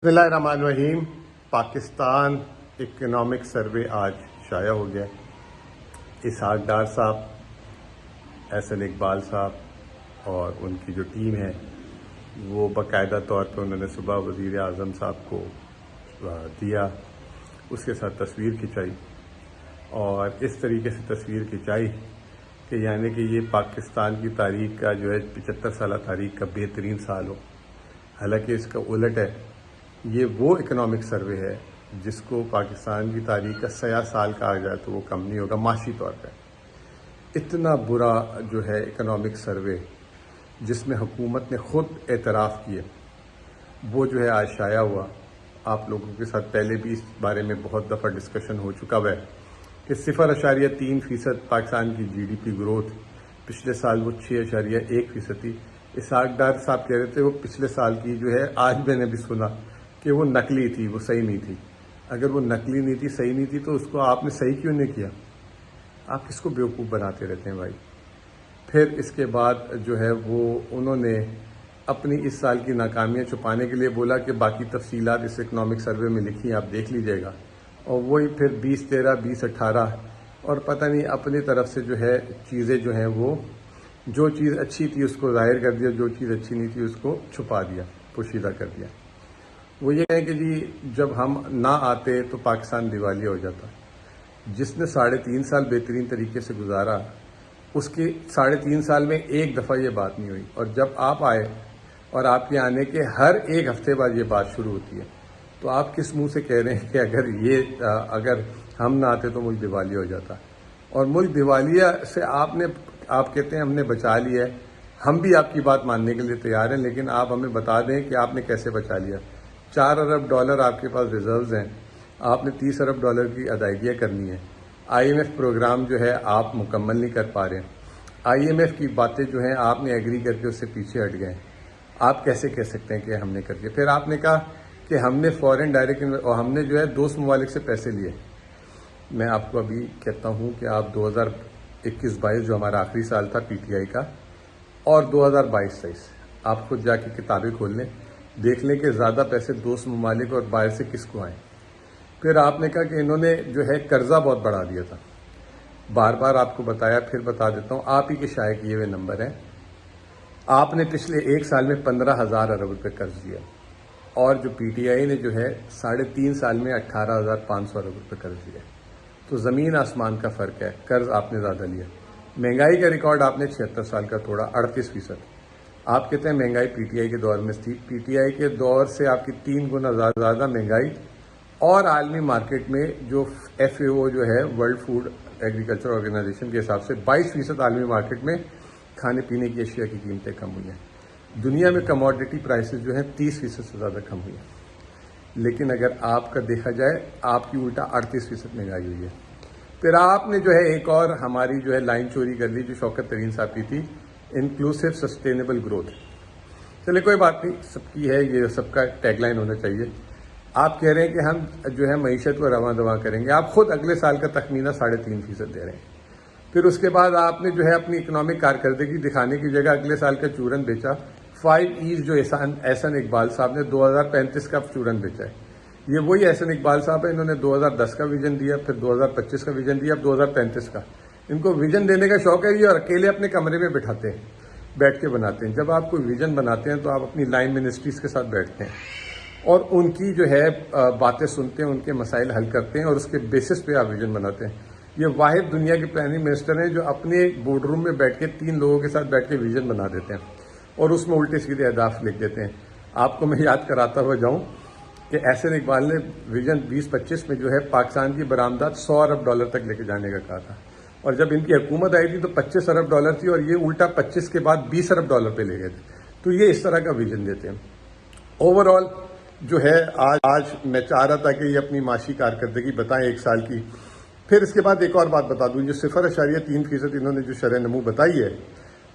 بسم اللہ الرحمن الرحیم۔ پاکستان اکنامک سروے آج شائع ہو گیا۔ اسحاق ڈار صاحب، احسن اقبال صاحب اور ان کی جو ٹیم ہے وہ باقاعدہ طور پہ انہوں نے صبح وزیر اعظم صاحب کو دیا، اس کے ساتھ تصویر کھنچائی اور اس طریقے سے تصویر کھنچائی کہ یعنی کہ یہ پاکستان کی تاریخ کا جو ہے 75 سالہ تاریخ کا بہترین سال ہو۔ حالانکہ اس کا الٹ ہے، یہ وہ اکنامک سروے ہے جس کو پاکستان کی تاریخ کا سیاہ سال کہا جائے تو وہ کم نہیں ہوگا معاشی طور پہ۔ اتنا برا جو ہے اکنامک سروے جس میں حکومت نے خود اعتراف کیا، وہ جو ہے آج شائع ہوا۔ آپ لوگوں کے ساتھ پہلے بھی اس بارے میں بہت دفعہ ڈسکشن ہو چکا ہے کہ 0.3% پاکستان کی جی ڈی پی گروتھ، پچھلے سال وہ 6.1% تھی۔ اسحاق ڈار صاحب کہہ رہے تھے وہ پچھلے سال کی جو ہے، آج میں نے بھی سنا کہ وہ نقلی تھی، وہ صحیح نہیں تھی۔ اگر وہ نقلی نہیں تھی، صحیح نہیں تھی تو اس کو آپ نے صحیح کیوں نہیں کیا؟ آپ کس کو بیوقوف بناتے رہتے ہیں بھائی؟ پھر اس کے بعد جو ہے وہ انہوں نے اپنی اس سال کی ناکامیاں چھپانے کے لیے بولا کہ باقی تفصیلات اس اکنامک سروے میں لکھی ہیں، آپ دیکھ لیجئے گا، اور وہی پھر 2013 2018 اور پتہ نہیں اپنی طرف سے جو ہے چیزیں جو ہیں وہ جو چیز اچھی تھی اس کو ظاہر کر دیا، جو چیز اچھی نہیں تھی اس کو چھپا دیا، پوشیدہ کر دیا۔ وہ یہ کہیں کہ جی جب ہم نہ آتے تو پاکستان دیوالیہ ہو جاتا۔ جس نے 3.5 سال بہترین طریقے سے گزارا، اس کے 3.5 سال میں ایک دفعہ یہ بات نہیں ہوئی، اور جب آپ آئے اور آپ کے آنے کے ہر ایک ہفتے بعد یہ بات شروع ہوتی ہے، تو آپ کس منہ سے کہہ رہے ہیں کہ اگر ہم نہ آتے تو ملک دیوالیہ ہو جاتا؟ اور ملک دیوالیہ سے آپ کہتے ہیں ہم نے بچا لیا ہے۔ ہم بھی آپ کی بات ماننے کے لیے تیار ہیں، لیکن آپ ہمیں بتا دیں کہ آپ نے کیسے بچا لیا۔ $4 ارب آپ کے پاس ریزروز ہیں، آپ نے $30 ارب کی ادائیگیاں کرنی ہیں۔ IMF پروگرام جو ہے آپ مکمل نہیں کر پا رہے ہیں۔ IMF کی باتیں جو ہیں آپ نے ایگری کر کے اس سے پیچھے ہٹ گئے۔ آپ کیسے کہہ سکتے ہیں کہ ہم نے کر دیا؟ پھر آپ نے کہا کہ ہم نے فورن ڈائریکٹ اور ہم نے جو ہے دوست ممالک سے پیسے لیے۔ میں آپ کو ابھی کہتا ہوں کہ آپ 2021-22 جو ہمارا آخری سال تھا PTI کا، اور 2022-23 آپ خود جا کے کتابیں کھول لیں، دیکھ لیں کہ زیادہ پیسے دوست ممالک اور باہر سے کس کو آئیں۔ پھر آپ نے کہا کہ انہوں نے جو ہے قرضہ بہت بڑھا دیا تھا۔ بار بار آپ کو بتایا، پھر بتا دیتا ہوں، آپ ہی کے شائع کیے ہوئے نمبر ہیں۔ آپ نے پچھلے ایک سال میں 15,000 ارب روپے قرض دیا، اور جو PTI نے جو ہے 3.5 سال میں 18,500 ارب روپے قرض دیا۔ تو زمین آسمان کا فرق ہے، قرض آپ نے زیادہ لیا۔ مہنگائی کا ریکارڈ آپ نے 76 سال کا توڑا، 38%۔ آپ کہتے ہیں مہنگائی PTI کے دور میں تھی، PTI کے دور سے آپ کی 3 گنا زیادہ مہنگائی، اور عالمی مارکیٹ میں جو FAO جو ہے ورلڈ فوڈ ایگریکلچر آرگنائزیشن کے حساب سے 22% عالمی مارکیٹ میں کھانے پینے کی اشیاء کی قیمتیں کم ہوئی ہیں۔ دنیا میں کموڈٹی پرائسز جو ہیں 30% سے زیادہ کم ہوئی ہیں، لیکن اگر آپ کا دیکھا جائے آپ کی الٹا 38% مہنگائی ہوئی ہے۔ پھر آپ نے جو ہے ایک اور ہماری جو ہے لائن چوری کر لی جو شوکت ترین صاحب کی تھی، انکلوسیو سسٹینیبل گروتھ۔ چلے کوئی بات نہیں، سب کی ہے، یہ سب کا ٹیگ لائن ہونا چاہیے۔ آپ کہہ رہے ہیں کہ ہم جو ہے معیشت کو رواں دواں کریں گے، آپ خود اگلے سال کا تخمینہ 3.5% دے رہے ہیں۔ پھر اس کے بعد آپ نے جو ہے اپنی اکنامک کارکردگی دکھانے کی جگہ اگلے سال کا چورن بیچا۔ 5 E's جو احسن اقبال صاحب نے 2035 کا چورن بیچا ہے، یہ وہی احسن اقبال صاحب ہیں، انہوں نے 2010 کا ویژن دیا، پھر 2025 کا ویژن دیا، اب 2035 کا۔ ان کو ویژن دینے کا شوق ہے، یہ اور اکیلے اپنے کمرے میں بٹھاتے ہیں، بیٹھ کے بناتے ہیں۔ جب آپ کوئی ویژن بناتے ہیں تو آپ اپنی لائن منسٹریز کے ساتھ بیٹھتے ہیں اور ان کی جو ہے باتیں سنتے ہیں، ان کے مسائل حل کرتے ہیں، اور اس کے بیسس پہ آپ ویژن بناتے ہیں۔ یہ واحد دنیا کے پرائم منسٹر ہیں جو اپنے بورڈ روم میں بیٹھ کے 3 لوگوں کے ساتھ بیٹھ کے ویژن بنا دیتے ہیں اور اس میں الٹے سیدھے اہداف لکھ دیتے ہیں۔ آپ کو میں یاد کراتا ہوا جاؤں کہ احسن اقبال نے ویژن 2025 میں جو ہے پاکستان کی برآمدات $100 ارب تک لے کے جانے کا کہا تھا، اور جب ان کی حکومت آئی تھی تو $25 ارب تھی، اور یہ الٹا 25 کے بعد $20 ارب پہ لے گئے تھے۔ تو یہ اس طرح کا ویژن دیتے ہیں۔ اوور آل جو ہے آج میں چاہ رہا تھا کہ یہ اپنی معاشی کارکردگی بتائیں ایک سال کی۔ پھر اس کے بعد ایک اور بات بتا دوں، جو 0.3% انہوں نے جو شرح نمو بتائی ہے،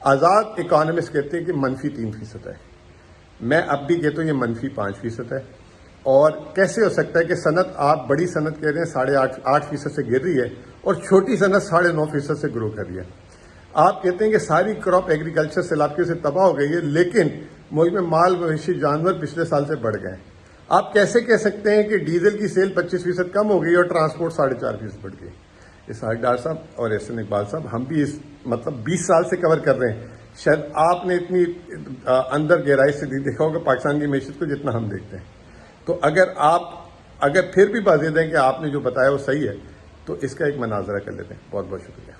آزاد اکانومسٹ کہتے ہیں کہ -3% ہے۔ میں اب بھی کہتا ہوں یہ -5% ہے۔ اور کیسے ہو سکتا ہے کہ صنعت، آپ بڑی صنعت کہہ رہے ہیں 8.5% سے گر رہی ہے، اور چھوٹی صنعت 9.5% سے گرو کر رہی ہے۔ آپ کہتے ہیں کہ ساری کراپ ایگریکلچر سیلاب سے تباہ ہو گئی ہے، لیکن ملک میں مال مویشی جانور پچھلے سال سے بڑھ گئے ہیں۔ آپ کیسے کہہ سکتے ہیں کہ ڈیزل کی سیل 25% کم ہو گئی اور ٹرانسپورٹ 4.5% بڑھ گئی؟ اسحاق ڈار صاحب اور احسن اقبال صاحب، ہم بھی اس 20 سال سے کور کر رہے ہیں، شاید آپ نے اتنی اندر گہرائی سے نہیں دیکھا ہوگا پاکستان کی معیشت کو جتنا ہم دیکھتے ہیں. تو اگر پھر بھی بازید ہیں کہ آپ نے جو بتایا وہ صحیح ہے تو اس کا ایک مناظرہ کر لیتے ہیں. بہت بہت شکریہ.